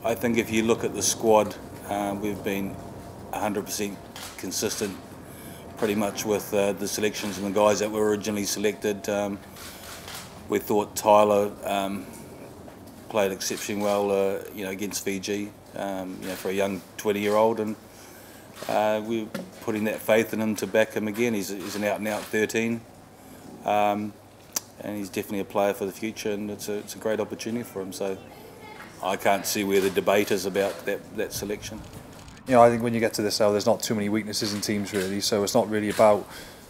I think if you look at the squad, we've been 100% consistent pretty much with the selections and the guys that were originally selected. We thought Tyler played exceptionally well, against Fiji, for a young 20-year-old, and we're putting that faith in him to back him again. He's an out-and-out 13, and he's definitely a player for the future, and it's a great opportunity for him. So I can't see where the debate is about that selection. I think when you get to this level, there's not too many weaknesses in teams really, so it's not really about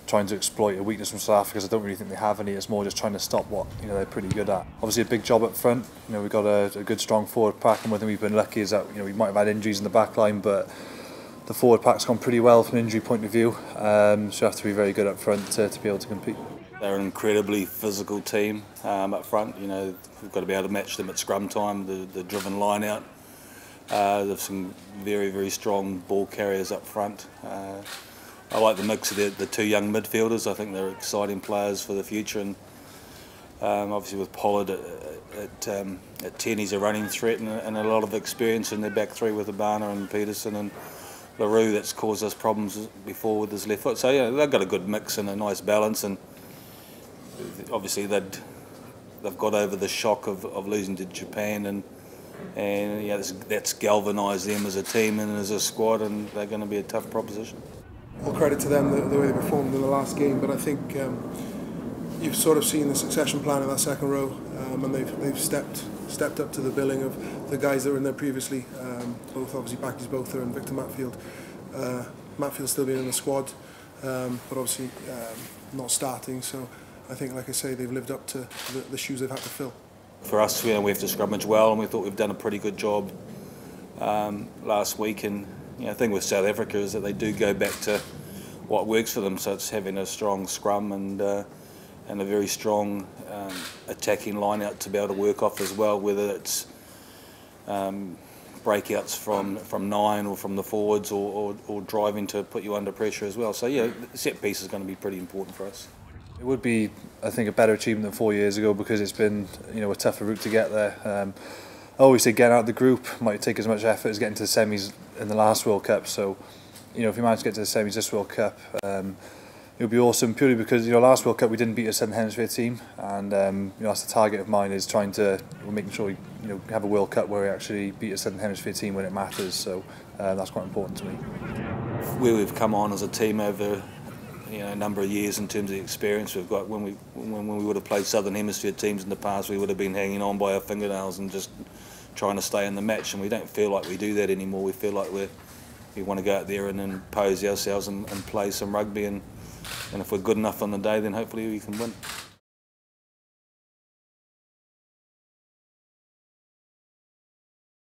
trying to exploit a weakness from South Africa, because I don't really think they have any. It's more just trying to stop what they're pretty good at. Obviously a big job up front. We've got a good strong forward pack, and one thing we've been lucky is that we might have had injuries in the back line, but the forward pack's gone pretty well from an injury point of view, so you have to be very good up front to be able to compete. They're an incredibly physical team up front. We've got to be able to match them at scrum time, the driven line out. There's some very, very strong ball carriers up front. I like the mix of the two young midfielders. I think they're exciting players for the future, and obviously with Pollard at 10, he's a running threat and a lot of experience in their back three with Abana and Peterson and WRU. That's caused us problems before with his left foot. So they've got a good mix and a nice balance, and obviously they've got over the shock of losing to Japan, and that's galvanised them as a team and as a squad, and they're going to be a tough proposition. All credit to them, the way they performed in the last game, but I think you've sort of seen the succession plan in that second row, and they've stepped up to the billing of the guys that were in there previously, both obviously Backy's Botha and Victor Matfield. Matfield's still been in the squad, but obviously not starting, so I think, like I say, they've lived up to the shoes they've had to fill. For us, we have to scrummage well, and we thought we've done a pretty good job last week. And the thing with South Africa is that they do go back to what works for them. So it's having a strong scrum and a very strong attacking line out to be able to work off as well, whether it's breakouts from 9 or from the forwards, or driving to put you under pressure as well. So the set piece is going to be pretty important for us. It would be, I think, a better achievement than 4 years ago, because it's been a tougher route to get there. I always say getting out of the group might take as much effort as getting to the semis in the last World Cup. So if you manage to get to the semis this World Cup, it would be awesome, purely because last World Cup we didn't beat a Southern Hemisphere team, and that's the target of mine, is making sure we have a World Cup where we actually beat a Southern Hemisphere team when it matters. So that's quite important to me. Where we've come on as a team over a number of years in terms of the experience we've got, when we would have played Southern Hemisphere teams in the past, we would have been hanging on by our fingernails and just trying to stay in the match, and we don't feel like we do that anymore. We feel like we want to go out there and impose ourselves and play some rugby, and if we're good enough on the day, then hopefully we can win.